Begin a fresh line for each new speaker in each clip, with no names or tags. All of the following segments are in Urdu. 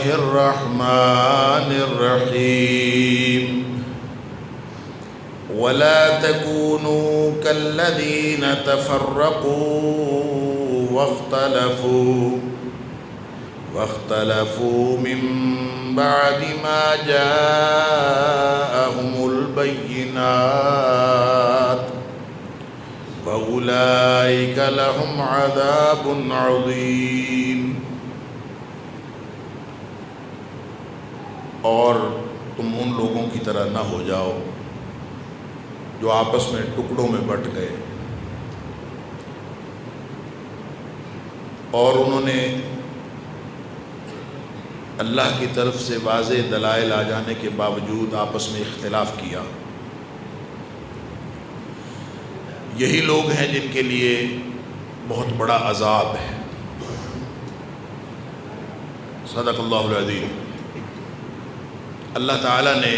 الله الرحمن الرحيم ولا تكونوا كالذين تفرقوا واختلفوا من بعد ما جاءهم البينات وأولئك لهم عذاب عظيم۔ اور تم ان لوگوں کی طرح نہ ہو جاؤ جو آپس میں ٹکڑوں میں بٹ گئے اور انہوں نے اللہ کی طرف سے واضح دلائل آ جانے کے باوجود آپس میں اختلاف کیا۔ یہی لوگ ہیں جن کے لیے بہت بڑا عذاب ہے۔ صدق اللہ العظیم۔ اللہ تعالیٰ نے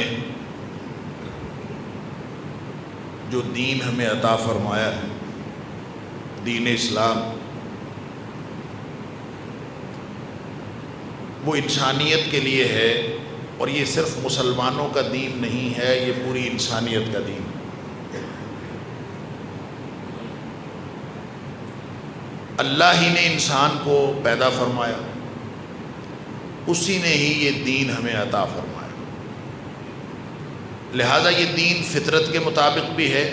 جو دین ہمیں عطا فرمایا ہے، دین اسلام، وہ انسانیت کے لیے ہے، اور یہ صرف مسلمانوں کا دین نہیں ہے، یہ پوری انسانیت کا دین ہے۔ اللہ ہی نے انسان کو پیدا فرمایا، اسی نے ہی یہ دین ہمیں عطا فرمایا، لہذا یہ دین فطرت کے مطابق بھی ہے،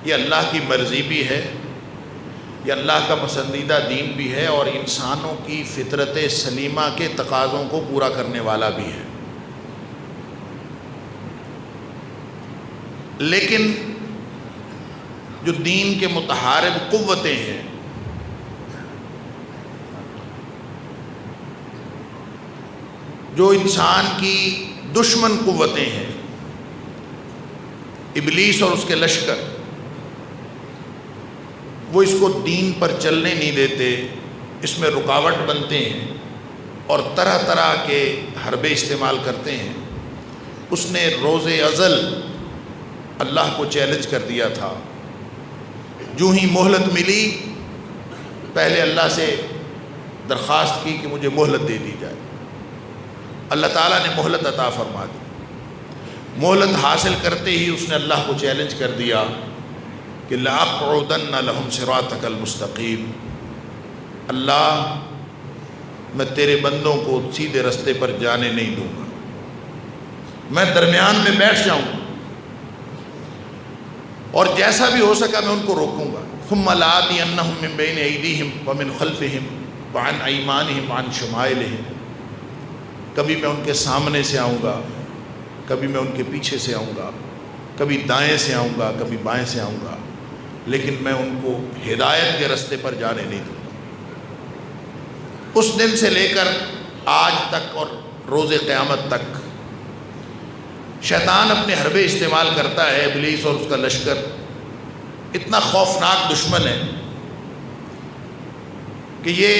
یہ اللہ کی مرضی بھی ہے، یہ اللہ کا پسندیدہ دین بھی ہے، اور انسانوں کی فطرت سلیمہ کے تقاضوں کو پورا کرنے والا بھی ہے۔ لیکن جو دین کے متحارب قوتیں ہیں، جو انسان کی دشمن قوتیں ہیں، ابلیس اور اس کے لشکر، وہ اس کو دین پر چلنے نہیں دیتے، اس میں رکاوٹ بنتے ہیں اور طرح طرح کے حربے استعمال کرتے ہیں۔ اس نے روز ازل اللہ کو چیلنج کر دیا تھا، جو ہی مہلت ملی پہلے اللہ سے درخواست کی کہ مجھے مہلت دے دی جائے۔ اللہ تعالیٰ نے مہلت عطا فرما دی۔ مہلت حاصل کرتے ہی اس نے اللہ کو چیلنج کر دیا کہ لَأَقْعُدَنَّ لَهُمْ صِرَاطَكَ الْمُسْتَقِيمَ، اللہ میں تیرے بندوں کو سیدھے رستے پر جانے نہیں دوں گا، میں درمیان میں بیٹھ جاؤں گا، اور جیسا بھی ہو سکا میں ان کو روکوں گا۔ ثُمَّ لَآتِيَنَّهُم مِّن بَيْنِ أَيْدِيهِمْ وَمِنْ خَلْفِهِمْ وَعَنْ أَيْمَانِهِمْ وَعَنْ شُمَائِلِهِمْ، کبھی میں ان کے سامنے سے آؤں گا، کبھی میں ان کے پیچھے سے آؤں گا، کبھی دائیں سے آؤں گا، کبھی بائیں سے آؤں گا، لیکن میں ان کو ہدایت کے رستے پر جانے نہیں دوں گا۔ اس دن سے لے کر آج تک اور روز قیامت تک شیطان اپنے حربے استعمال کرتا ہے۔ ابلیس اور اس کا لشکر اتنا خوفناک دشمن ہے کہ یہ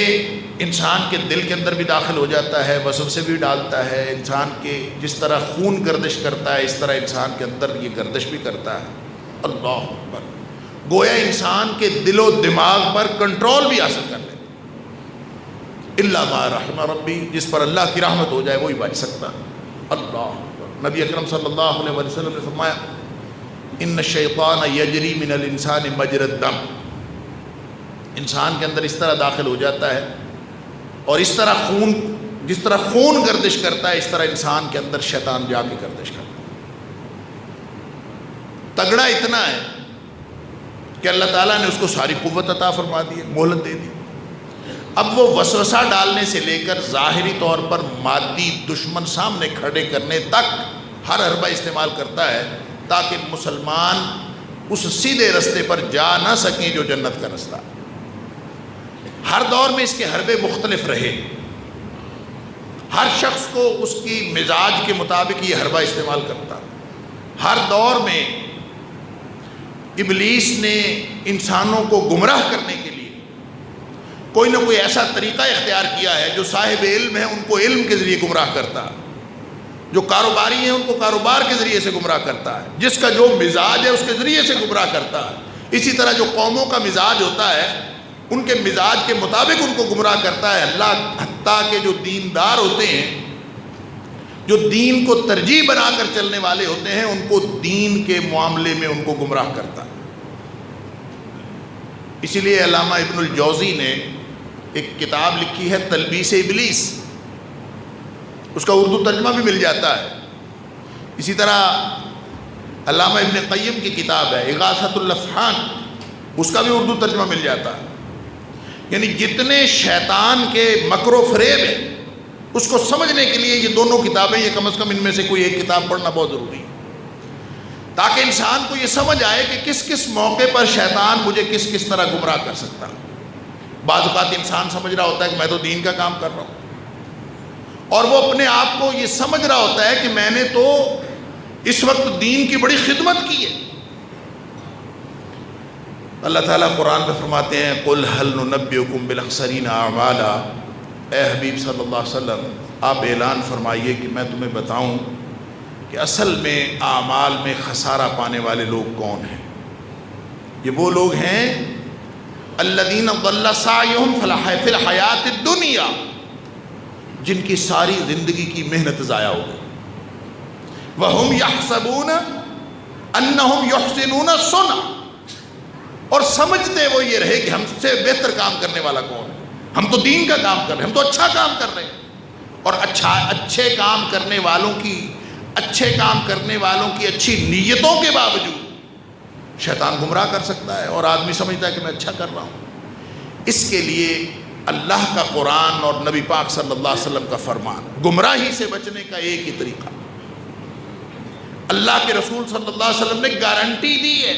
انسان کے دل کے اندر بھی داخل ہو جاتا ہے، وسوسے بھی ڈالتا ہے، انسان کے جس طرح خون گردش کرتا ہے اس طرح انسان کے اندر یہ گردش بھی کرتا ہے۔ اللہ اکبر، گویا انسان کے دل و دماغ پر کنٹرول بھی حاصل کر لیتا ہے۔ الا ما رحم ربی، جس پر اللہ کی رحمت ہو جائے وہی بچ سکتا ہے۔ اللہ اکبر۔ نبی اکرم صلی اللہ علیہ وسلم نے فرمایا ان الشیطان یجری من الانسان مجری الدم، انسان کے اندر اس طرح داخل ہو جاتا ہے، اور اس طرح جس طرح خون گردش کرتا ہے اس طرح انسان کے اندر شیطان جا کے گردش کرتا ہے۔ تگڑا اتنا ہے کہ اللہ تعالیٰ نے اس کو ساری قوت عطا فرما دی، مہلت دے دی۔ اب وہ وسوسہ ڈالنے سے لے کر ظاہری طور پر مادی دشمن سامنے کھڑے کرنے تک ہر حربہ استعمال کرتا ہے تاکہ مسلمان اس سیدھے رستے پر جا نہ سکیں جو جنت کا رستہ ہے۔ ہر دور میں اس کے حربے مختلف رہے، ہر شخص کو اس کی مزاج کے مطابق یہ حربہ استعمال کرتا۔ ہر دور میں ابلیس نے انسانوں کو گمراہ کرنے کے لیے کوئی نہ کوئی ایسا طریقہ اختیار کیا ہے۔ جو صاحب علم ہے ان کو علم کے ذریعے گمراہ کرتا ہے، جو کاروباری ہیں ان کو کاروبار کے ذریعے سے گمراہ کرتا ہے، جس کا جو مزاج ہے اس کے ذریعے سے گمراہ کرتا ہے۔ اسی طرح جو قوموں کا مزاج ہوتا ہے ان کے مزاج کے مطابق ان کو گمراہ کرتا ہے اللہ، حتیٰ کہ جو دیندار ہوتے ہیں، جو دین کو ترجیح بنا کر چلنے والے ہوتے ہیں، ان کو دین کے معاملے میں ان کو گمراہ کرتا ہے۔ اسی لیے علامہ ابن الجوزی نے ایک کتاب لکھی ہے تلبیس ابلیس، اس کا اردو ترجمہ بھی مل جاتا ہے۔ اسی طرح علامہ ابن قیم کی کتاب ہے اغاثۃ اللفحان، اس کا بھی اردو ترجمہ مل جاتا ہے۔ یعنی جتنے شیطان کے مکر و فریب ہیں، اس کو سمجھنے کے لیے یہ دونوں کتابیں، یہ کم از کم ان میں سے کوئی ایک کتاب پڑھنا بہت ضروری ہے، تاکہ انسان کو یہ سمجھ آئے کہ کس کس موقع پر شیطان مجھے کس کس طرح گمراہ کر سکتا ہے۔ بعض اوقات انسان سمجھ رہا ہوتا ہے کہ میں تو دین کا کام کر رہا ہوں، اور وہ اپنے آپ کو یہ سمجھ رہا ہوتا ہے کہ میں نے تو اس وقت دین کی بڑی خدمت کی ہے۔ اللہ تعالیٰ قرآن میں فرماتے ہیں قُلْ هَلْ نُنَبِّئُكُمْ بِالْأَخْسَرِينَ أَعْمَالًا، اے حبیب صلی اللہ علیہ وسلم آپ اعلان فرمائیے کہ میں تمہیں بتاؤں کہ اصل میں اعمال میں خسارہ پانے والے لوگ کون ہیں۔ یہ وہ لوگ ہیں الذین ضل سعیہم فی الحیات الدنیا، جن کی ساری زندگی کی محنت ضائع ہو گئی۔ وہم یحسبون انہم یحسنون صنعا، اور سمجھتے وہ یہ رہے کہ ہم سے بہتر کام کرنے والا کون ہے، ہم تو دین کا کام کر رہے ہیں، ہم تو اچھا کام کر رہے ہیں۔ اور اچھے کام کرنے والوں کی اچھی نیتوں کے باوجود شیطان گمراہ کر سکتا ہے، اور آدمی سمجھتا ہے کہ میں اچھا کر رہا ہوں۔ اس کے لیے اللہ کا قرآن اور نبی پاک صلی اللہ علیہ وسلم کا فرمان، گمراہی سے بچنے کا ایک ہی طریقہ، اللہ کے رسول صلی اللہ علیہ وسلم نے گارنٹی دی ہے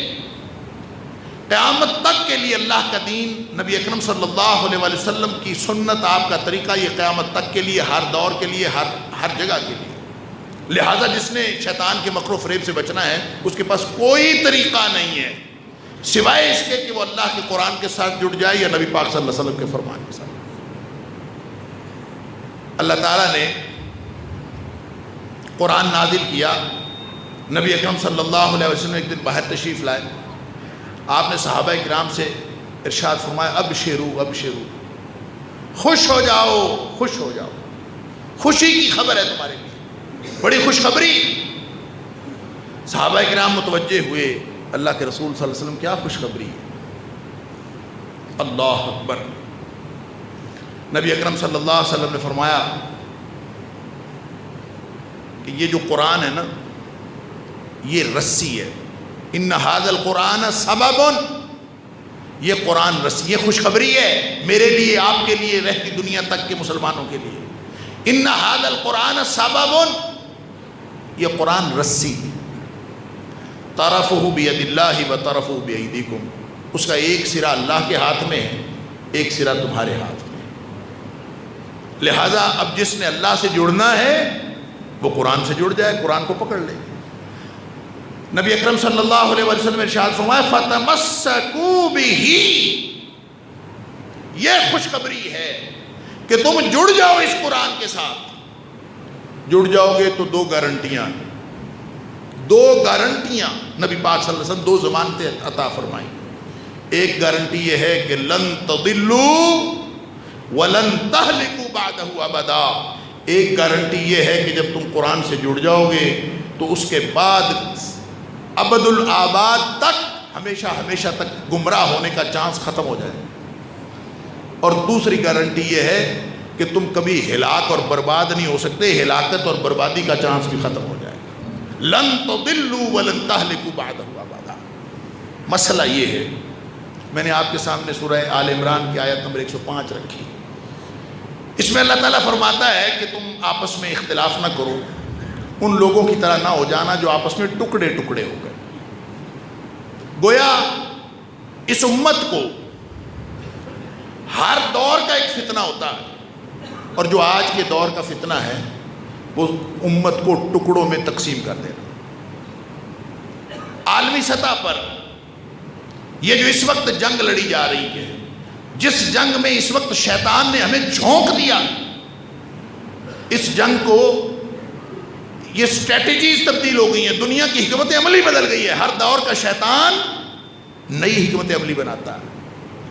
قیامت تک کے لیے۔ اللہ کا دین، نبی اکرم صلی اللہ علیہ وسلم کی سنت، آپ کا طریقہ، یہ قیامت تک کے لیے، ہر دور کے لیے، ہر جگہ کے لیے۔ لہٰذا جس نے شیطان کے مکر و فریب سے بچنا ہے، اس کے پاس کوئی طریقہ نہیں ہے سوائے اس کے کہ وہ اللہ کے قرآن کے ساتھ جڑ جائے یا نبی پاک صلی اللہ علیہ وسلم کے فرمان کے ساتھ۔ اللہ تعالیٰ نے قرآن نازل کیا، نبی اکرم صلی اللہ علیہ وسلم ایک دن باہر تشریف لائے، آپ نے صحابہ کرام سے ارشاد فرمایا ابشروا ابشروا، خوش ہو جاؤ خوش ہو جاؤ، خوشی کی خبر ہے تمہارے لیے، بڑی خوشخبری۔ صحابہ کرام متوجہ ہوئے، اللہ کے رسول صلی اللہ علیہ وسلم کیا خوشخبری ہے؟ اللہ اکبر۔ نبی اکرم صلی اللہ علیہ وسلم نے فرمایا کہ یہ جو قرآن ہے نا، یہ رسی ہے، ان ھذا القرآن سبب، یہ قرآن رسی، یہ خوشخبری ہے میرے لیے، آپ کے لیے، رہتی دنیا تک کے مسلمانوں کے لیے۔ ان ھذا القرآن سبب، یہ قرآن رسی، طرفہ بید اللہ و طرفہ بایدیکم، اس کا ایک سرا اللہ کے ہاتھ میں ہے، ایک سرا تمہارے ہاتھ میں۔ لہٰذا اب جس نے اللہ سے جڑنا ہے وہ قرآن سے جڑ جائے، قرآن کو پکڑ لے۔ نبی اکرم صلی اللہ علیہ وسلم ارشاد فرمایا فَتَمَسَّكُوا بِهِ، یہ خوشخبری ہے کہ تم جڑ جاؤ اس قرآن کے ساتھ۔ جڑ جاؤ گے تو دو گارنٹیاں نبی پاک صلی اللہ علیہ وسلم دو ضمانتیں عطا فرمائیں۔ ایک گارنٹی یہ ہے کہ لن تضلوا ولن تہلکوا بعدہ ابدا، ایک گارنٹی یہ ہے کہ جب تم قرآن سے جڑ جاؤ گے تو اس کے بعد ابد الآباد تک، ہمیشہ ہمیشہ تک گمراہ ہونے کا چانس ختم ہو جائے۔ اور دوسری گارنٹی یہ ہے کہ تم کبھی ہلاک اور برباد نہیں ہو سکتے، ہلاکت اور بربادی کا چانس بھی ختم ہو جائے گا۔ لن تضلوا ولن تہلکوا بعدہ ابدا۔ مسئلہ یہ ہے، میں نے آپ کے سامنے سورہ آل عمران کی آیت نمبر 105 رکھی، اس میں اللہ تعالیٰ فرماتا ہے کہ تم آپس میں اختلاف نہ کرو، ان لوگوں کی طرح نہ ہو جانا جو آپس میں ٹکڑے ٹکڑے ہو گئے۔ گویا اس امت کو ہر دور کا ایک فتنہ ہوتا ہے، اور جو آج کے دور کا فتنہ ہے وہ امت کو ٹکڑوں میں تقسیم کر دینا۔ عالمی سطح پر یہ جو اس وقت جنگ لڑی جا رہی ہے، جس جنگ میں اس وقت شیطان نے ہمیں جھونک دیا، اس جنگ کو یہ اسٹریٹجیز تبدیل ہو گئی ہیں، دنیا کی حکمت عملی بدل گئی ہے۔ ہر دور کا شیطان نئی حکمت عملی بناتا ہے۔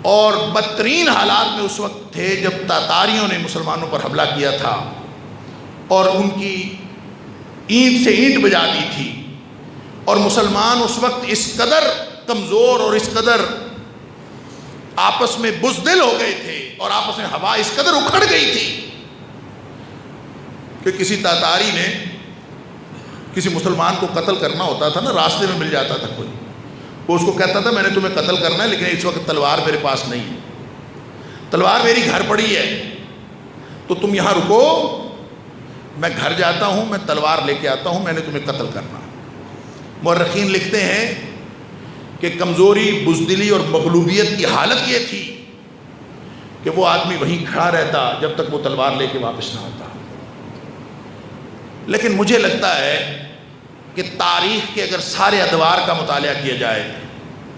اور بدترین حالات میں اس وقت تھے جب تاتاریوں نے مسلمانوں پر حملہ کیا تھا اور ان کی اینٹ سے اینٹ بجا دی تھی، اور مسلمان اس وقت اس قدر کمزور اور اس قدر آپس میں بزدل ہو گئے تھے اور آپس میں ہوا اس قدر اکھڑ گئی تھی کہ کسی تاتاری نے کسی مسلمان کو قتل کرنا ہوتا تھا نا، راستے میں مل جاتا تھا کوئی، وہ اس کو کہتا تھا میں نے تمہیں قتل کرنا ہے لیکن اس وقت تلوار میرے پاس نہیں ہے، تلوار میری گھر پڑی ہے، تو تم یہاں رکو، میں گھر جاتا ہوں، میں تلوار لے کے آتا ہوں، میں نے تمہیں قتل کرنا۔ مورخین لکھتے ہیں کہ کمزوری، بزدلی اور مغلوبیت کی حالت یہ تھی کہ وہ آدمی وہیں کھڑا رہتا جب تک وہ تلوار لے کے واپس نہ ہوتا۔ لیکن مجھے لگتا ہے کہ تاریخ کے اگر سارے ادوار کا مطالعہ کیا جائے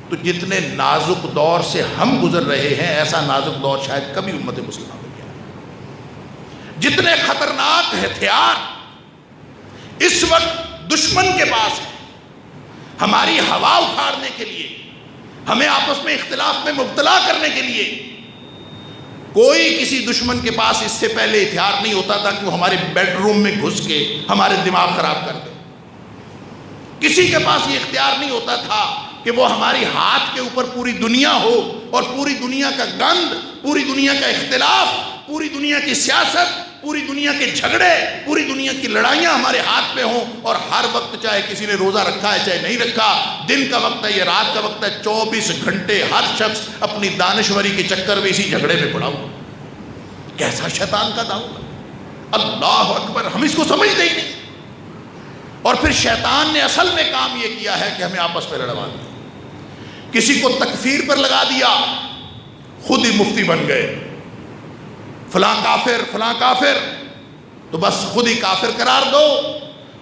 تو جتنے نازک دور سے ہم گزر رہے ہیں ایسا نازک دور شاید کبھی امت مسلمہ میں کیا ہے۔ جتنے خطرناک ہتھیار اس وقت دشمن کے پاس ہیں ہماری ہوا اکھاڑنے کے لیے، ہمیں آپس میں اختلاف میں مبتلا کرنے کے لیے، کوئی کسی دشمن کے پاس اس سے پہلے ہتھیار نہیں ہوتا تھا کہ وہ ہمارے بیڈ روم میں گھس کے ہمارے دماغ خراب کر دے۔ کسی کے پاس یہ اختیار نہیں ہوتا تھا کہ وہ ہماری ہاتھ کے اوپر پوری دنیا ہو اور پوری دنیا کا گند، پوری دنیا کا اختلاف، پوری دنیا کی سیاست، پوری دنیا کے جھگڑے، پوری دنیا کی لڑائیاں ہمارے ہاتھ پہ ہوں، اور ہر وقت چاہے کسی نے روزہ رکھا ہے چاہے نہیں رکھا، دن کا وقت ہے یا رات کا وقت ہے، 24 گھنٹے ہر شخص اپنی دانشوری کے چکر میں اسی جھگڑے میں پڑا ہوا۔ کیسا شیطان کا داؤ! اللہ اکبر! ہم اس کو سمجھتے ہی نہیں۔ اور پھر شیطان نے اصل میں کام یہ کیا ہے کہ ہمیں آپس میں لڑوا دیا، کسی کو تکفیر پر لگا دیا، خود ہی مفتی بن گئے، فلاں کافر فلاں کافر، تو بس خود ہی کافر قرار دو،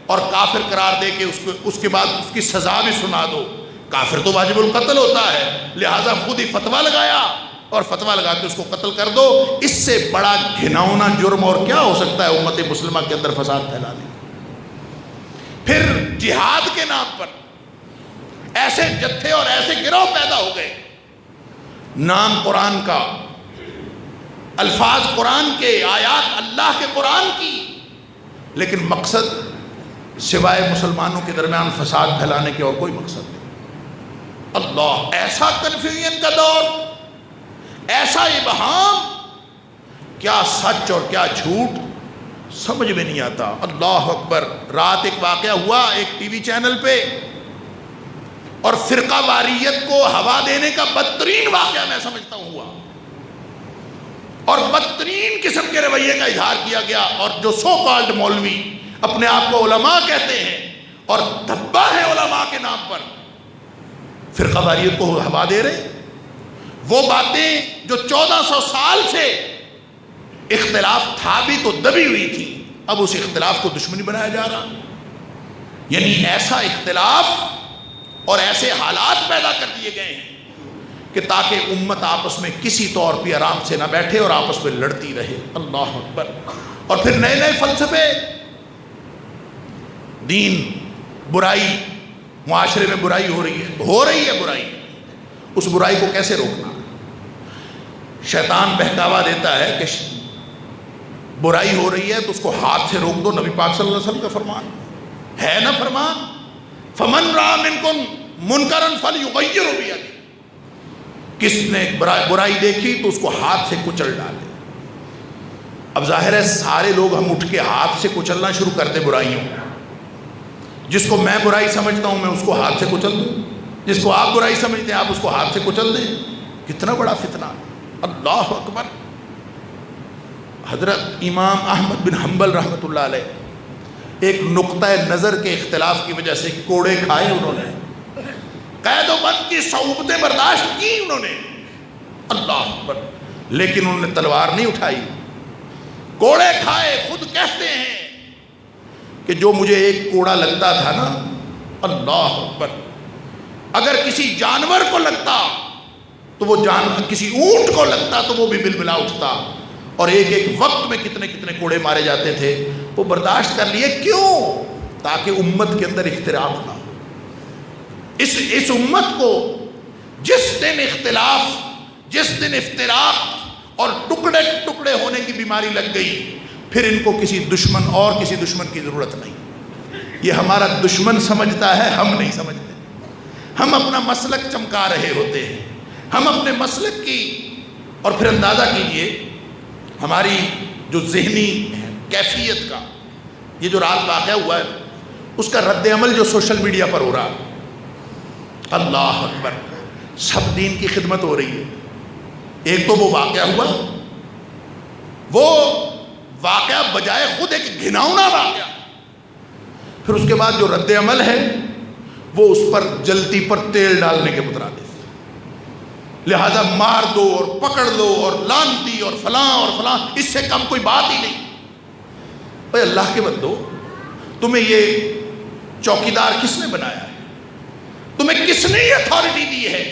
اور کافر قرار دے کے اس کے بعد اس کی سزا بھی سنا دو۔ کافر تو واجب القتل ہوتا ہے، لہٰذا خود ہی فتویٰ لگایا اور فتویٰ لگا کے اس کو قتل کر دو۔ اس سے بڑا گھناؤنا جرم اور کیا ہو سکتا ہے امت مسلمہ کے اندر فساد پھیلانے۔ پھر جہاد کے نام پر ایسے جتھے اور ایسے گروہ پیدا ہو گئے، نام قرآن کا، الفاظ قرآن کے، آیات اللہ کے قرآن کی، لیکن مقصد سوائے مسلمانوں کے درمیان فساد پھیلانے کے اور کوئی مقصد نہیں۔ اللہ! ایسا کنفیوژن کا دور، ایسا ابہام، کیا سچ اور کیا جھوٹ سمجھ میں نہیں آتا۔ اللہ اکبر! رات ایک واقعہ ہوا ایک ٹی وی چینل پہ، اور فرقہ واریت کو ہوا دینے کا بدترین واقعہ میں سمجھتا ہوں ہوا، اور بدترین قسم کے رویے کا اظہار کیا گیا، اور جو سو کالڈ مولوی اپنے آپ کو علماء کہتے ہیں اور دھبا ہے علماء کے نام پر، فرقہ واریت کو ہوا دے رہے۔ وہ باتیں جو 1400 سال سے اختلاف تھا بھی تو دبی ہوئی تھی، اب اس اختلاف کو دشمنی بنایا جا رہا، یعنی ایسا اختلاف اور ایسے حالات پیدا کر دیے گئے ہیں کہ تاکہ امت آپس میں کسی طور پہ آرام سے نہ بیٹھے اور آپس میں لڑتی رہے۔ اللہ اکبر! اور پھر نئے نئے فلسفے، دین، برائی، معاشرے میں برائی ہو رہی ہے برائی، اس برائی کو کیسے روکنا؟ شیطان بہکاوا دیتا ہے کہ برائی ہو رہی ہے تو اس کو ہاتھ سے روک دو، نبی پاک صلی اللہ علیہ وسلم کا فرمان ہے نا، فرمان فمن رأى منکم منکرا فلیغیرہ بیدہ، کس نے برائی دیکھی تو اس کو ہاتھ سے کچل ڈالے۔ اب ظاہر ہے سارے لوگ ہم اٹھ کے ہاتھ سے کچلنا شروع کر دیں برائیوں، جس کو میں برائی سمجھتا ہوں میں اس کو ہاتھ سے کچل دوں، جس کو آپ برائی سمجھتے ہیں آپ اس کو ہاتھ سے کچل دیں، کتنا بڑا فتنہ! اللہ اکبر! حضرت امام احمد بن حنبل رحمۃ اللہ علیہ ایک نقطہ نظر کے اختلاف کی وجہ سے کوڑے کھائے، انہوں نے قید و بند کی صعوبتیں برداشت کی انہوں نے، اللہ اکبر، لیکن انہوں نے تلوار نہیں اٹھائی، کوڑے کھائے۔ خود کہتے ہیں کہ جو مجھے ایک کوڑا لگتا تھا نا، اللہ اکبر، اگر کسی جانور کو لگتا تو وہ جانور، کسی اونٹ کو لگتا تو وہ بھی بلبلا اٹھتا، اور ایک ایک وقت میں کتنے کتنے کوڑے مارے جاتے تھے، وہ برداشت کر لیے۔ کیوں؟ تاکہ امت کے اندر اختلاف نہ ہو۔ اس امت کو جس دن اختلاف جس دن افتراق اور ٹکڑے ٹکڑے ہونے کی بیماری لگ گئی، پھر ان کو کسی دشمن کی ضرورت نہیں۔ یہ ہمارا دشمن سمجھتا ہے، ہم نہیں سمجھتے۔ ہم اپنا مسلک چمکا رہے ہوتے ہیں، ہم اپنے مسلک کی، اور پھر اندازہ کیجئے ہماری جو ذہنی کیفیت کا یہ جو رات واقعہ ہوا ہے اس کا رد عمل جو سوشل میڈیا پر ہو رہا ہے، اللہ اکبر، سب دین کی خدمت ہو رہی ہے۔ ایک تو وہ واقعہ ہوا، وہ واقعہ بجائے خود ایک گھناؤنا واقعہ، پھر اس کے بعد جو رد عمل ہے وہ اس پر جلتی پر تیل ڈالنے کے مترادف، لہذا مار دو اور پکڑ لو اور لانتی اور فلاں، اس سے کم کوئی بات ہی نہیں۔ اے اللہ کے بندو، تمہیں یہ چوکیدار کس نے بنایا ہے؟ تمہیں کس نے یہ اتھارٹی دی ہے؟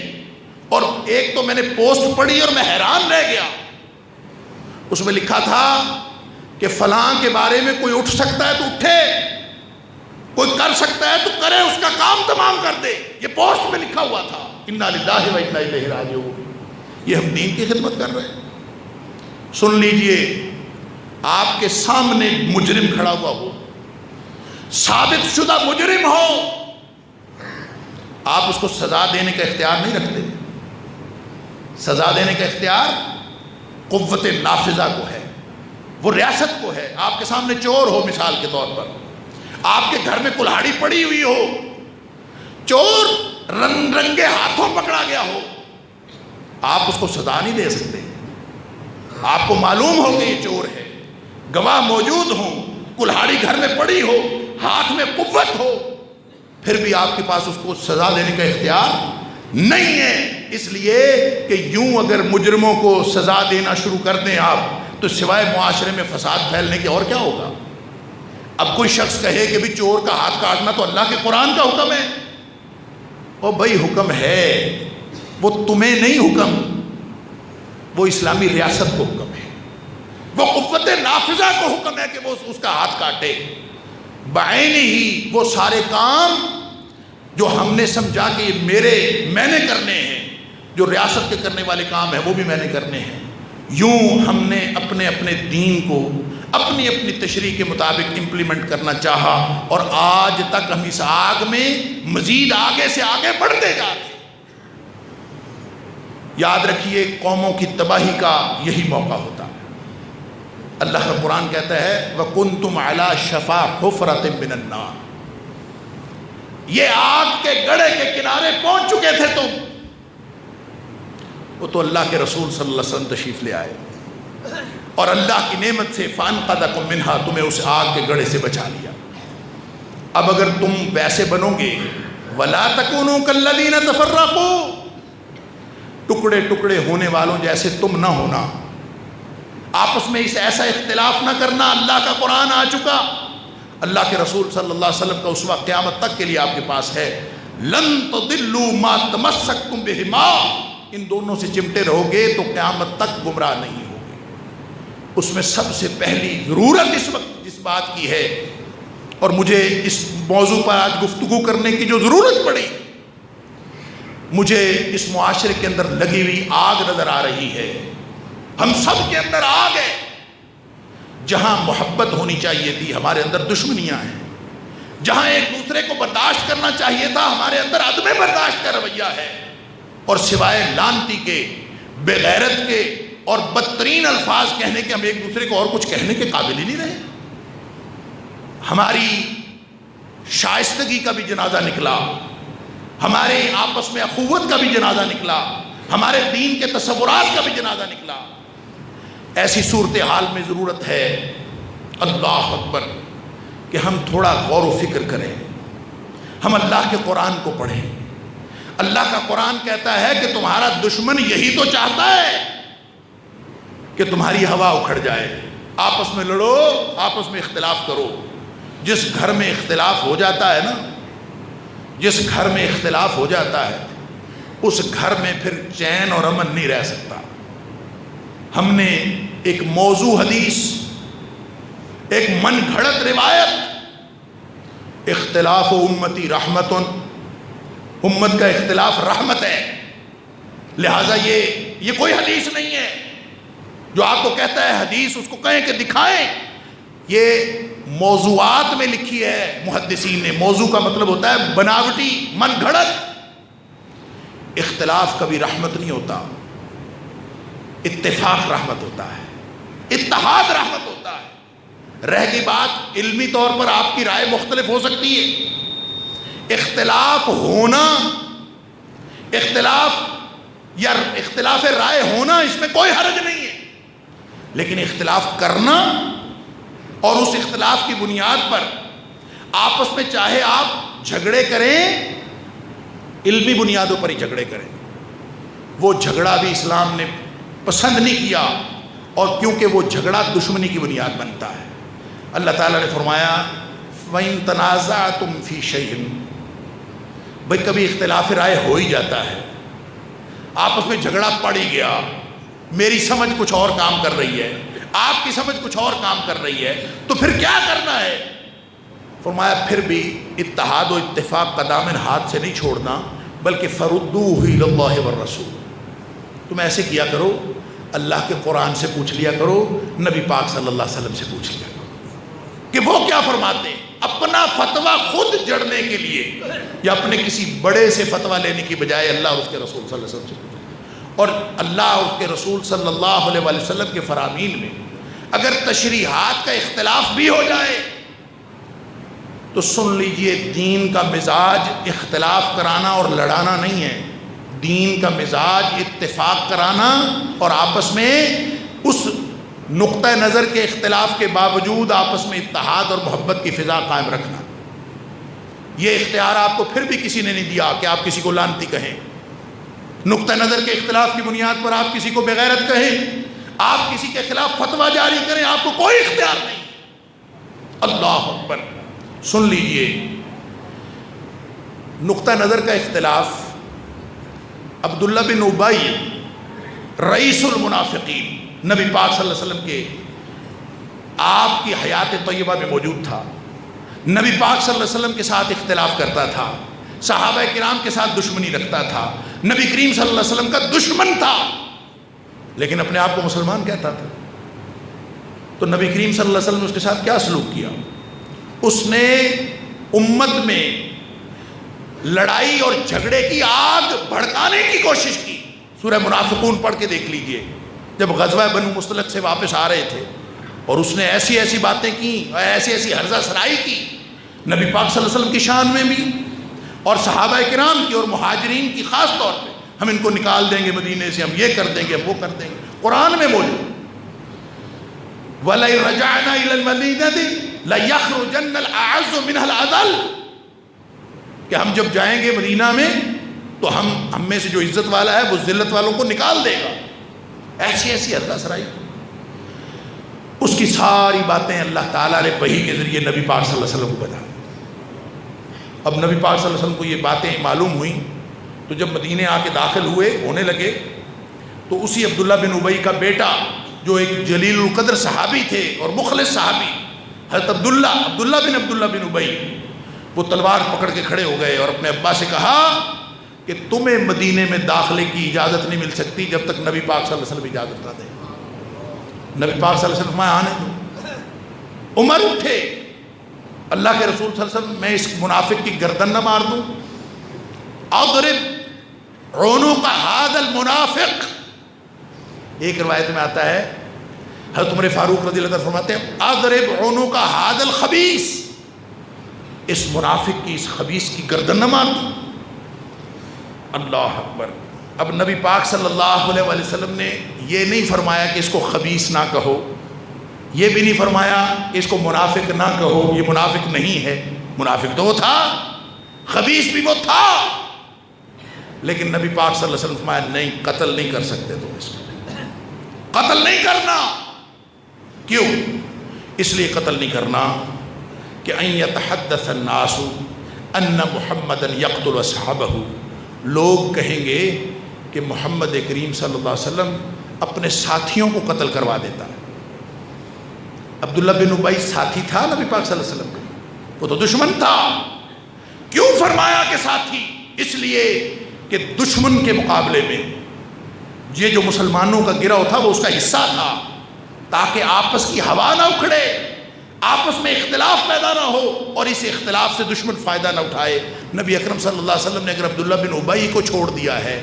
اور ایک تو میں نے پوسٹ پڑھی اور میں حیران رہ گیا، اس میں لکھا تھا کہ فلاں کے بارے میں کوئی اٹھ سکتا ہے تو اٹھے، کوئی کر سکتا ہے تو کرے، اس کا کام تمام کر دے۔ یہ پوسٹ میں لکھا ہوا تھا، انا للہ و انا الیہ راجعون۔ یہ ہم دین کی خدمت کر رہے ہیں؟ سن لیجئے، آپ کے سامنے مجرم کھڑا ہوا ہو، ثابت شدہ مجرم ہو، آپ اس کو سزا دینے کا اختیار نہیں رکھتے۔ سزا دینے کا اختیار قوت نافذہ کو ہے، وہ ریاست کو ہے۔ آپ کے سامنے چور ہو، مثال کے طور پر آپ کے گھر میں کلہاڑی پڑی ہوئی ہو، چور رنگے ہاتھوں پکڑا گیا ہو، آپ اس کو سزا نہیں دے سکتے۔ آپ کو معلوم ہو کہ یہ چور ہے، گواہ موجود ہوں، کلہاڑی گھر میں پڑی ہو، ہاتھ میں قوت ہو، پھر بھی آپ کے پاس اس کو سزا دینے کا اختیار نہیں ہے۔ اس لیے کہ یوں اگر مجرموں کو سزا دینا شروع کر دیں آپ، تو سوائے معاشرے میں فساد پھیلنے کے اور کیا ہوگا؟ اب کوئی شخص کہے کہ بھی چور کا ہاتھ کاٹنا تو اللہ کے قرآن کا حکم ہے۔ او بھائی حکم ہے، وہ تمہیں نہیں حکم، وہ اسلامی ریاست کو حکم ہے، وہ قوت نافذہ کو حکم ہے کہ وہ اس کا ہاتھ کاٹے۔ بعین ہی وہ سارے کام جو ہم نے سمجھا کہ یہ میں نے کرنے ہیں، جو ریاست کے کرنے والے کام ہیں وہ بھی میں نے کرنے ہیں، یوں ہم نے اپنے اپنے دین کو اپنی اپنی تشریح کے مطابق امپلیمنٹ کرنا چاہا، اور آج تک ہم اس آگ میں مزید آگے سے آگے بڑھتے جا رہے ہیں۔ یاد رکھیے، قوموں کی تباہی کا یہی موقع ہوتا ہے۔ اللہ کا قرآن کہتا ہے وَكُنْتُمْ عَلَى شَفَا حُفْرَةٍ مِّنَ النَّارِ، یہ آگ کے گڑھے کے کنارے پہنچ چکے تھے تم، وہ تو اللہ کے رسول صلی اللہ علیہ وسلم تشریف لے آئے، اور اللہ کی نعمت سے فَأَنْقَذَكُم مِّنْهَا، تمہیں اس آگ کے گڑھے سے بچا لیا۔ اب اگر تم ویسے بنو گے وَلَا تَكُونُوا كَالَّذِينَ تَفَرَّقُوا، ٹکڑے ٹکڑے ہونے والوں جیسے تم نہ ہونا، آپس میں اس ایسا اختلاف نہ کرنا۔ اللہ کا قرآن آ چکا، اللہ کے رسول صلی اللہ علیہ وسلم کا اسوہ قیامت تک کے لیے آپ کے پاس ہے۔ لن تضلوا ما تمسکتم بہما، ان دونوں سے چمٹے رہو گے تو قیامت تک گمراہ نہیں ہوگے۔ اس میں سب سے پہلی ضرورت اس وقت جس بات کی ہے، اور مجھے اس موضوع پر آج گفتگو کرنے کی جو ضرورت پڑی، مجھے اس معاشرے کے اندر لگی ہوئی آگ نظر آ رہی ہے۔ ہم سب کے اندر آگ ہے، جہاں محبت ہونی چاہیے تھی ہمارے اندر دشمنیاں ہیں، جہاں ایک دوسرے کو برداشت کرنا چاہیے تھا ہمارے اندر عدم برداشت کا رویہ ہے، اور سوائے لانتی کے، بے غیرت کے اور بدترین الفاظ کہنے کے ہم ایک دوسرے کو اور کچھ کہنے کے قابل ہی نہیں رہے۔ ہماری شائستگی کا بھی جنازہ نکلا، ہمارے آپس میں اخوت کا بھی جنازہ نکلا، ہمارے دین کے تصورات کا بھی جنازہ نکلا۔ ایسی صورتحال میں ضرورت ہے، اللہ اکبر، کہ ہم تھوڑا غور و فکر کریں، ہم اللہ کے قرآن کو پڑھیں۔ اللہ کا قرآن کہتا ہے کہ تمہارا دشمن یہی تو چاہتا ہے کہ تمہاری ہوا اکھڑ جائے، آپس میں لڑو، آپس میں اختلاف کرو۔ جس گھر میں اختلاف ہو جاتا ہے نا، جس گھر میں اختلاف ہو جاتا ہے، اس گھر میں پھر چین اور امن نہیں رہ سکتا۔ ہم نے ایک موضوع حدیث، ایک من گھڑت روایت، اختلاف امتی رحمت، امت کا اختلاف رحمت ہے، لہٰذا یہ یہ کوئی حدیث نہیں ہے. جو آپ کو کہتا ہے حدیث اس کو کہیں کہ دکھائیں. یہ موضوعات میں لکھی ہے محدثین نے. موضوع کا مطلب ہوتا ہے بناوٹی، من گھڑت. اختلاف کبھی رحمت نہیں ہوتا، اتفاق رحمت ہوتا ہے، اتحاد رحمت ہوتا ہے. رہ گئی بات علمی طور پر آپ کی رائے مختلف ہو سکتی ہے، اختلاف ہونا، اختلاف رائے ہونا اس میں کوئی حرج نہیں ہے، لیکن اختلاف کرنا اور اس اختلاف کی بنیاد پر آپس میں چاہے آپ جھگڑے کریں، علمی بنیادوں پر ہی جھگڑے کریں، وہ جھگڑا بھی اسلام نے پسند نہیں کیا، اور کیونکہ وہ جھگڑا دشمنی کی بنیاد بنتا ہے. اللہ تعالیٰ نے فرمایا وَإِن تَنَازَعْتُمْ فِي شَيْءٍ، بھئی کبھی اختلاف رائے ہو ہی جاتا ہے، آپس میں جھگڑا پڑ ہی گیا، میری سمجھ کچھ اور کام کر رہی ہے، آپ کی سمجھ کچھ اور کام کر رہی ہے، تو پھر کیا کرنا ہے؟ فرمایا پھر بھی اتحاد و اتفاق کا دامن ہاتھ سے نہیں چھوڑنا، بلکہ فَرُدُّوهُ إِلَى اللَّهِ وَالرَّسُولِ. تم ایسے کیا کرو، اللہ کے قرآن سے پوچھ لیا کرو، نبی پاک صلی اللہ علیہ وسلم سے پوچھ لیا کرو کہ وہ کیا فرماتے ہیں. اپنا فتویٰ خود جڑنے کے لیے یا اپنے کسی بڑے سے فتویٰ لینے کی بجائے اللہ اور اس کے رسول صلی اللہ علیہ وسلم سے پوچھیں. اور اللہ اور اس کے رسول صلی اللہ علیہ وسلم کے فرامین میں اگر تشریحات کا اختلاف بھی ہو جائے تو سن لیجئے، دین کا مزاج اختلاف کرانا اور لڑانا نہیں ہے. دین کا مزاج اتفاق کرانا اور آپس میں اس نقطہ نظر کے اختلاف کے باوجود آپس میں اتحاد اور محبت کی فضا قائم رکھنا. یہ اختیار آپ کو پھر بھی کسی نے نہیں دیا کہ آپ کسی کو لعنتی کہیں، نقطہ نظر کے اختلاف کی بنیاد پر آپ کسی کو بغیرت کہیں، آپ کسی کے خلاف فتویٰ جاری کریں، آپ کو کوئی اختیار نہیں. اللہ اکبر. سن لیجئے، نقطہ نظر کا اختلاف عبداللہ بن ابی رئیس المنافقین نبی پاک صلی اللہ علیہ وسلم کے آپ کی حیات طیبہ میں موجود تھا. نبی پاک صلی اللہ علیہ وسلم کے ساتھ اختلاف کرتا تھا، صحابہ کرام کے ساتھ دشمنی رکھتا تھا، نبی کریم صلی اللہ علیہ وسلم کا دشمن تھا، لیکن اپنے آپ کو مسلمان کہتا تھا. تو نبی کریم صلی اللہ علیہ وسلم نے اس کے ساتھ کیا سلوک کیا؟ اس نے امت میں لڑائی اور جھگڑے کی آگ بھڑکانے کی کوشش کی. سورہ منافقون پڑھ کے دیکھ لیجئے. جب غزوہ بنو مصطلق سے واپس آ رہے تھے اور اس نے ایسی ایسی باتیں کی، ایسی ایسی ہرزہ سرائی کی نبی پاک صلی اللہ علیہ وسلم کی شان میں بھی اور صحابہ کرام کی اور مہاجرین کی خاص طور پہ، ہم ان کو نکال دیں گے مدینے سے، ہم یہ کر دیں گے، ہم وہ کر دیں گے. قرآن میں موجود وَلَئِن رَجَعْنَا إِلَى الْمَدِينَةِ لَيَخْرُجَنَّ الْأَعَزُّ مِنْهَا الْأَذَلُّ، کہ ہم جب جائیں گے مدینہ میں تو ہم میں سے جو عزت والا ہے وہ ذلت والوں کو نکال دے گا. ایسی ایسی ہرزہ سرائی. اس کی ساری باتیں اللہ تعالیٰ نے وحی کے ذریعے نبی پاک صلی اللہ علیہ وسلم کو بتا. اب نبی پاک صلی اللہ علیہ وسلم کو یہ باتیں معلوم ہوئیں تو جب مدینے آ کے داخل ہونے لگے تو اسی عبداللہ بن ابی کا بیٹا جو ایک جلیل القدر صحابی تھے اور مخلص صحابی، حضرت عبداللہ بن ابی، وہ تلوار پکڑ کے کھڑے ہو گئے اور اپنے ابا سے کہا کہ تمہیں مدینے میں داخلے کی اجازت نہیں مل سکتی جب تک نبی پاک صلی اللہ علیہ وسلم اجازت نہ دے. نبی پاک صلی اللہ علیہ وسلم آنے دو. عمر اٹھے، اللہ کے رسول صلی اللہ علیہ وسلم میں اس منافق کی گردن نہ مار دوں؟ اضرب عنق ھذا المنافق. ایک روایت میں آتا ہے حضرت عمر فاروق رضی اللہ عنہ فرماتے ہیں اضرب عنق ھذا الخبیث، اس منافق کی، اس خبیث کی گردن نہ مار دوں. اللہ اکبر. اب نبی پاک صلی اللہ علیہ وسلم نے یہ نہیں فرمایا کہ اس کو خبیث نہ کہو، یہ بھی نہیں فرمایا کہ اس کو منافق نہ کہو، یہ منافق نہیں ہے. منافق تو وہ تھا، خبیث بھی وہ تھا، لیکن نبی پاک صلی اللہ علیہ وسلم فرمایا نہیں، قتل نہیں کر سکتے تم اس کو، قتل نہیں کرنا. کیوں؟ اس لیے قتل نہیں کرنا کہ ان یتحدث الناس ان محمدا یقتل اصحابہ، لوگ کہیں گے کہ محمد کریم صلی اللہ علیہ وسلم اپنے ساتھیوں کو قتل کروا دیتا ہے. عبداللہ بن ابی ساتھی تھا نبی پاک صلی اللہ علیہ وسلم کا، وہ تو دشمن تھا. کیوں فرمایا کہ ساتھی؟ اس لیے کہ دشمن کے مقابلے میں یہ جو مسلمانوں کا گروہ تھا وہ اس کا حصہ تھا، تاکہ آپس کی ہوا نہ اکھڑے، آپس میں اختلاف پیدا نہ ہو اور اس اختلاف سے دشمن فائدہ نہ اٹھائے۔ نبی اکرم صلی اللہ علیہ وسلم نے اگر عبداللہ بن ابی کو چھوڑ دیا ہے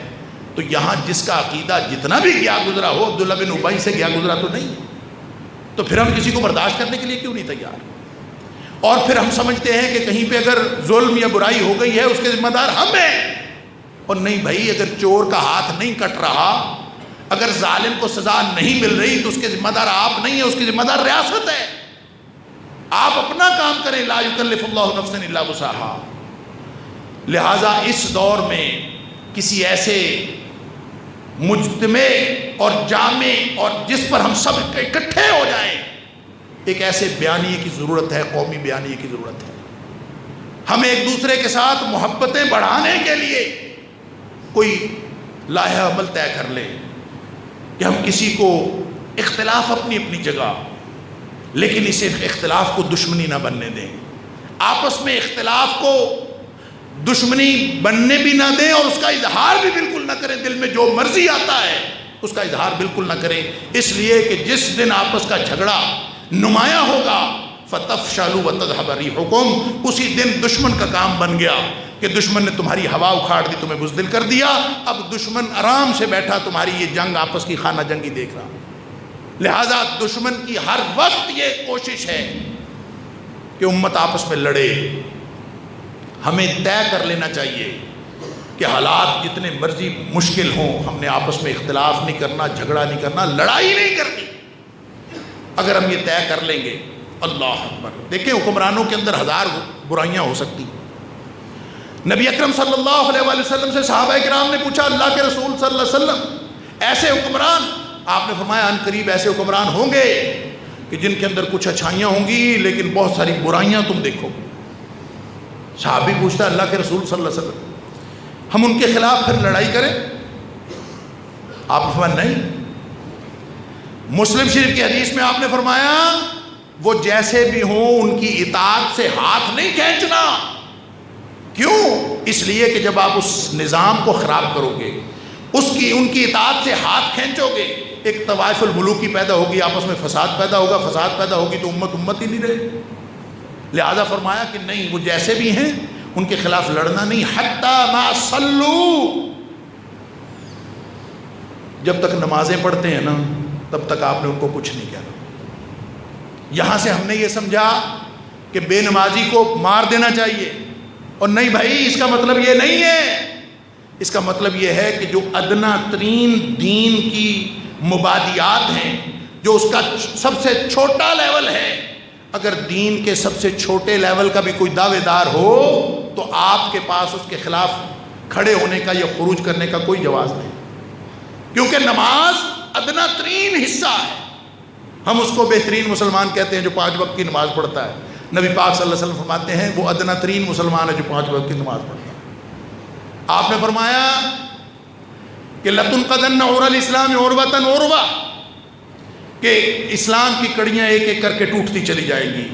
تو یہاں جس کا عقیدہ جتنا بھی گیا گزرا ہو عبداللہ بن ابی سے گیا گزرا تو نہیں، تو پھر ہم کسی کو برداشت کرنے کے لیے کیوں نہیں تیار؟ اور پھر ہم سمجھتے ہیں کہ کہیں پہ اگر ظلم یا برائی ہو گئی ہے اس کے ذمہ دار ہم ہیں، اور نہیں بھائی، اگر چور کا ہاتھ نہیں کٹ رہا، اگر ظالم کو سزا نہیں مل رہی تو اس کے ذمہ دار آپ نہیں ہیں، اس کی ذمہ دار ریاست ہے۔ آپ اپنا کام کریں، لا یکلف اللہ نفسا الا وسعہا۔ لہٰذا اس دور میں کسی ایسے مجتمع اور جامع اور جس پر ہم سب اکٹھے ہو جائیں، ایک ایسے بیانیے کی ضرورت ہے، قومی بیانیے کی ضرورت ہے۔ ہمیں ایک دوسرے کے ساتھ محبتیں بڑھانے کے لیے کوئی لائحہ عمل طے کر لیں کہ ہم کسی کو اختلاف اپنی اپنی جگہ، لیکن اس اختلاف کو دشمنی نہ بننے دیں، آپس میں اختلاف کو دشمنی بننے بھی نہ دیں اور اس کا اظہار بھی بالکل نہ کریں، دل میں جو مرضی آتا ہے اس کا اظہار بالکل نہ کریں، اس لیے کہ جس دن آپس کا جھگڑا نمایاں ہوگا فَتَفْشَلُوا وَتَذْهَبَ رِيحُكُمْ، اسی دن دشمن کا کام بن گیا کہ دشمن نے تمہاری ہوا اکھاڑ دی، تمہیں بزدل کر دیا، اب دشمن آرام سے بیٹھا تمہاری یہ جنگ آپس کی خانہ جنگی دیکھ رہا۔ لہٰذا دشمن کی ہر وقت یہ کوشش ہے کہ امت آپس میں لڑے۔ ہمیں طے کر لینا چاہیے کہ حالات جتنے مرضی مشکل ہوں، ہم نے آپس میں اختلاف نہیں کرنا، جھگڑا نہیں کرنا، لڑائی نہیں کرنی۔ اگر ہم یہ طے کر لیں گے، اللہ اکبر، دیکھیں حکمرانوں کے اندر ہزار برائیاں ہو سکتی۔ نبی اکرم صلی اللہ علیہ وآلہ وسلم سے صحابہ کرام نے پوچھا، اللہ کے رسول صلی اللہ علیہ وسلم ایسے حکمران، آپ نے فرمایا ان قریب ایسے حکمران ہوں گے کہ جن کے اندر کچھ اچھائیاں ہوں گی لیکن بہت ساری برائیاں تم دیکھو گے۔ صحابی پوچھتا ہے اللہ کے رسول صلی اللہ علیہ وسلم ہم ان کے خلاف پھر لڑائی کریں؟ آپ نے فرمایا نہیں۔ مسلم شریف کی حدیث میں آپ نے فرمایا وہ جیسے بھی ہوں ان کی اطاعت سے ہاتھ نہیں کھینچنا۔ کیوں؟ اس لیے کہ جب آپ اس نظام کو خراب کرو گے، ان کی اطاعت سے ہاتھ کھینچو گے، ایک طوائف الملوکی پیدا ہوگی، آپس میں فساد پیدا ہوگا، فساد پیدا ہوگی تو امت ہی نہیں رہے۔ لہذا فرمایا کہ نہیں، وہ جیسے بھی ہیں ان کے خلاف لڑنا نہیں، حتی ما صلو، جب تک نمازیں پڑھتے ہیں نا تب تک آپ نے ان کو کچھ نہیں کہنا۔ یہاں سے ہم نے یہ سمجھا کہ بے نمازی کو مار دینا چاہیے، اور نہیں بھائی، اس کا مطلب یہ نہیں ہے۔ اس کا مطلب یہ ہے کہ جو ادنا ترین دین کی مبادیات ہیں، جو اس کا سب سے چھوٹا لیول ہے، اگر دین کے سب سے چھوٹے لیول کا بھی کوئی دعوے دار ہو تو آپ کے پاس اس کے خلاف کھڑے ہونے کا یا خروج کرنے کا کوئی جواز نہیں، کیونکہ نماز ادنا ترین حصہ ہے۔ ہم اس کو بہترین مسلمان کہتے ہیں جو 5 وقت کی نماز پڑھتا ہے۔ نبی پاک صلی اللہ علیہ وسلم فرماتے ہیں وہ ادنا ترین مسلمان ہے جو 5 وقت کی نماز پڑھتا ہے۔ آپ نے فرمایا کہ لَتُنْقَضَنَّ عُرَى الْإِسْلَامِ عُرْوَةً عُرْوَةً، کہ اسلام کی کڑیاں ایک ایک کر کے ٹوٹتی چلی جائیں گی،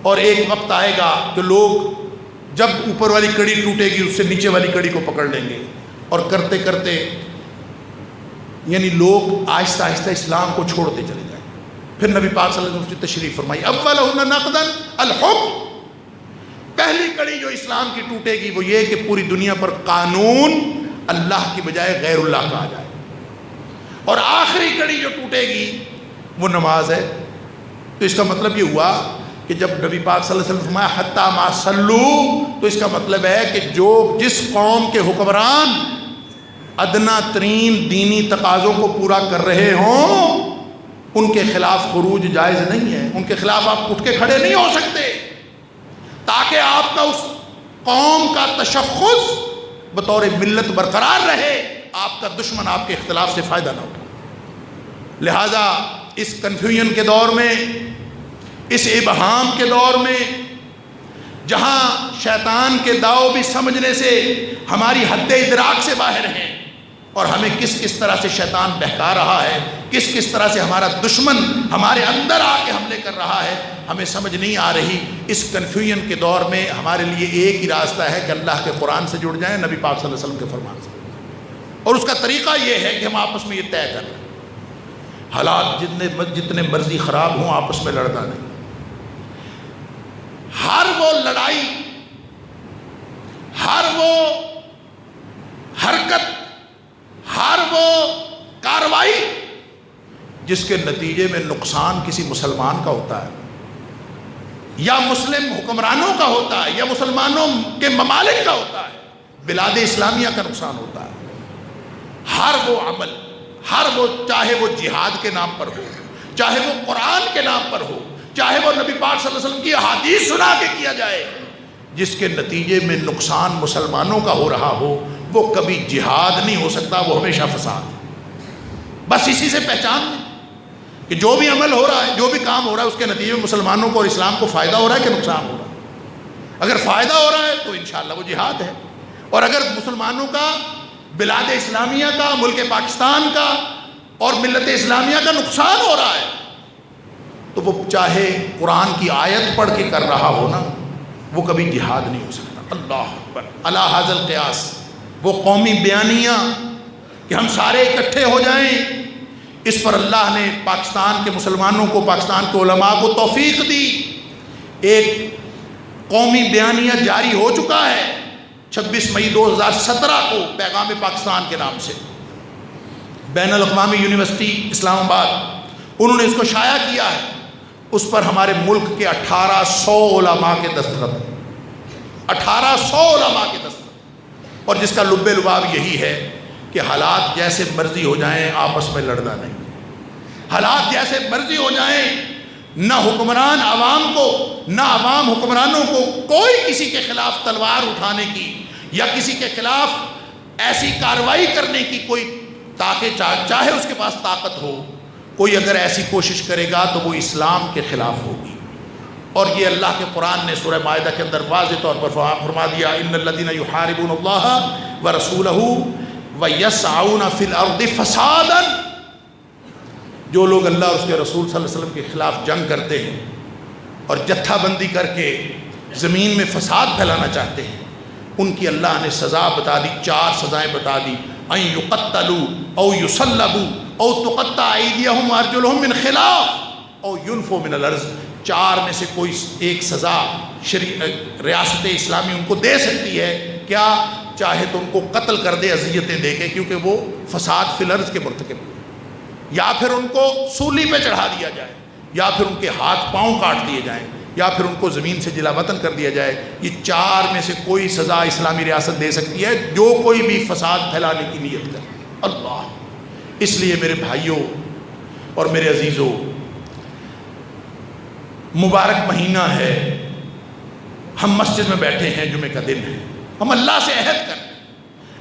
اور ایک وقت آئے گا کہ لوگ جب اوپر والی کڑی ٹوٹے گی اس سے نیچے والی کڑی کو پکڑ لیں گے، اور کرتے کرتے یعنی لوگ آہستہ آہستہ اسلام کو چھوڑتے چلے جائیں۔ پھر نبی پاک صلی اللہ علیہ وسلم کی تشریف فرمائی، اولہن نقداً الحکم، پہلی کڑی جو اسلام کی ٹوٹے گی وہ یہ کہ پوری دنیا پر قانون اللہ کی بجائے غیر اللہ کا آ جائے، اور آخری کڑی جو ٹوٹے گی وہ نماز ہے۔ تو اس کا مطلب یہ ہوا کہ جب نبی پاک صلی اللہ علیہ وسلم فرمایا حتی ما صلو، تو اس کا مطلب ہے کہ جس قوم کے حکمران ادنا ترین دینی تقاضوں کو پورا کر رہے ہوں ان کے خلاف خروج جائز نہیں ہے، ان کے خلاف آپ اٹھ کے کھڑے نہیں ہو سکتے، تاکہ آپ کا اس قوم کا تشخص بطور ملت برقرار رہے، آپ کا دشمن آپ کے اختلاف سے فائدہ نہ اٹھائے۔ لہذا اس کنفیوژن کے دور میں، اس ابہام کے دور میں، جہاں شیطان کے داؤ بھی سمجھنے سے ہماری حد ادراک سے باہر ہیں، اور ہمیں کس کس طرح سے شیطان بہکا رہا ہے، کس کس طرح سے ہمارا دشمن ہمارے اندر آ کے حملے کر رہا ہے، ہمیں سمجھ نہیں آ رہی۔ اس کنفیوژن کے دور میں ہمارے لیے ایک ہی راستہ ہے کہ اللہ کے قرآن سے جڑ جائیں، نبی پاک صلی اللہ علیہ وسلم کے فرمان سے، اور اس کا طریقہ یہ ہے کہ ہم آپس میں یہ طے کر لیں، حالات جتنے مرضی خراب ہوں آپس میں لڑنا نہیں۔ ہر وہ لڑائی، ہر وہ حرکت، ہر وہ کارروائی جس کے نتیجے میں نقصان کسی مسلمان کا ہوتا ہے یا مسلم حکمرانوں کا ہوتا ہے یا مسلمانوں کے ممالک کا ہوتا ہے، بلاد اسلامیہ کا نقصان ہوتا ہے، ہر وہ عمل، ہر وہ، چاہے وہ جہاد کے نام پر ہو، چاہے وہ قرآن کے نام پر ہو، چاہے وہ نبی پاک صلی اللہ علیہ وسلم کی احادیث سنا کے کیا جائے، جس کے نتیجے میں نقصان مسلمانوں کا ہو رہا ہو، وہ کبھی جہاد نہیں ہو سکتا، وہ ہمیشہ فساد ہے۔ بس اسی سے پہچان لیں کہ جو بھی عمل ہو رہا ہے، جو بھی کام ہو رہا ہے، اس کے نتیجے میں مسلمانوں کو اور اسلام کو فائدہ ہو رہا ہے کہ نقصان ہو رہا ہے۔ اگر فائدہ ہو رہا ہے تو انشاءاللہ وہ جہاد ہے، اور اگر مسلمانوں کا، بلاد اسلامیہ کا، ملک پاکستان کا اور ملت اسلامیہ کا نقصان ہو رہا ہے تو وہ چاہے قرآن کی آیت پڑھ کے کر رہا ہو نا، وہ کبھی جہاد نہیں ہو سکتا۔ اللہ اکبر، علی ھذا القیاس، وہ قومی بیانیہ کہ ہم سارے اکٹھے ہو جائیں، اس پر اللہ نے پاکستان کے مسلمانوں کو، پاکستان کے علماء کو توفیق دی۔ ایک قومی بیانیہ جاری ہو چکا ہے 26 مئی 2017 کو، پیغام پاکستان کے نام سے، بین الاقوامی یونیورسٹی اسلام آباد، انہوں نے اس کو شائع کیا ہے۔ اس پر ہمارے ملک کے 1800 علماء کے دستخط ہیں، 1800 علماء کے دستخط، اور جس کا لب لباب یہی ہے کہ حالات جیسے مرضی ہو جائیں آپس میں لڑنا نہیں، حالات جیسے مرضی ہو جائیں، نہ حکمران عوام کو، نہ عوام حکمرانوں کو کوئی کسی کے خلاف تلوار اٹھانے کی یا کسی کے خلاف ایسی کارروائی کرنے کی کوئی طاقت، چاہے اس کے پاس طاقت ہو، کوئی اگر ایسی کوشش کرے گا تو وہ اسلام کے خلاف ہوگی۔ اور یہ اللہ کے قرآن نے سورہ مائدہ کے اندر واضح طور پر فرما دیا، ان الذین یحاربون اللہ ورسولہ ویسعون فی الارض فسادا، جو لوگ اللہ اور اس کے رسول صلی اللہ علیہ وسلم کے خلاف جنگ کرتے ہیں اور جتھا بندی کر کے زمین میں فساد پھیلانا چاہتے ہیں، ان کی اللہ نے سزا بتا دی، 4 سزائیں بتا دی، ان یقتلوا او یصلبوا او تقطع ایدیہم وارجلہم من خلاف او ینفوا من الارض۔ 4 میں سے کوئی ایک سزا ریاست اسلامی ان کو دے سکتی ہے، کیا؟ چاہے تو ان کو قتل کر دے اذیتیں دے کے، کیونکہ وہ فساد فی الارض کے مرتکب ہوئے، یا پھر ان کو سولی پہ چڑھا دیا جائے، یا پھر ان کے ہاتھ پاؤں کاٹ دیے جائیں، یا پھر ان کو زمین سے جلا وطن کر دیا جائے۔ یہ 4 میں سے کوئی سزا اسلامی ریاست دے سکتی ہے جو کوئی بھی فساد پھیلانے کی نیت کرے۔ اللہ، اس لیے میرے بھائیوں اور میرے عزیزوں، مبارک مہینہ ہے، ہم مسجد میں بیٹھے ہیں، جمعے کا دن ہے، ہم اللہ سے عہد کریں،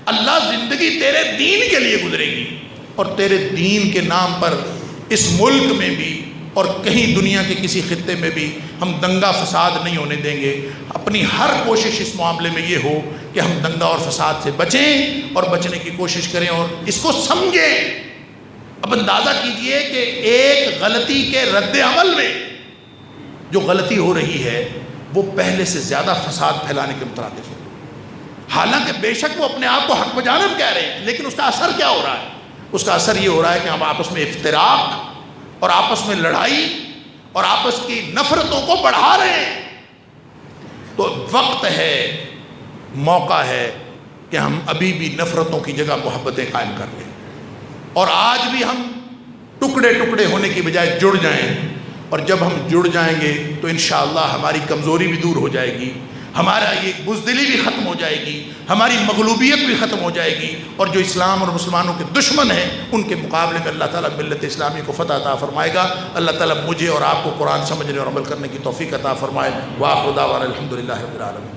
اللہ زندگی تیرے دین کے لیے گزرے گی، اور تیرے دین کے نام پر اس ملک میں بھی اور کہیں دنیا کے کسی خطے میں بھی ہم دنگا فساد نہیں ہونے دیں گے۔ اپنی ہر کوشش اس معاملے میں یہ ہو کہ ہم دنگا اور فساد سے بچیں اور بچنے کی کوشش کریں اور اس کو سمجھیں۔ اب اندازہ کیجئے کہ ایک غلطی کے رد عمل میں جو غلطی ہو رہی ہے وہ پہلے سے زیادہ فساد پھیلانے کے مترادف ہے، حالانکہ بے شک وہ اپنے آپ کو حق بجانب کہہ رہے ہیں، لیکن اس کا اثر کیا ہو رہا ہے؟ اس کا اثر یہ ہو رہا ہے کہ ہم آپس میں افتراق اور آپس میں لڑائی اور آپس کی نفرتوں کو بڑھا رہے ہیں۔ تو وقت ہے، موقع ہے کہ ہم ابھی بھی نفرتوں کی جگہ محبتیں قائم کر لیں، اور آج بھی ہم ٹکڑے ٹکڑے ہونے کی بجائے جڑ جائیں، اور جب ہم جڑ جائیں گے تو انشاءاللہ ہماری کمزوری بھی دور ہو جائے گی، ہمارا یہ بزدلی بھی ختم ہو جائے گی، ہماری مغلوبیت بھی ختم ہو جائے گی، اور جو اسلام اور مسلمانوں کے دشمن ہیں ان کے مقابلے میں اللہ تعالیٰ ملت اسلامی کو فتح عطا فرمائے گا۔ اللہ تعالیٰ مجھے اور آپ کو قرآن سمجھنے اور عمل کرنے کی توفیق عطا فرمائے۔ وآخر دعوانا الحمدللہ رب العالمین۔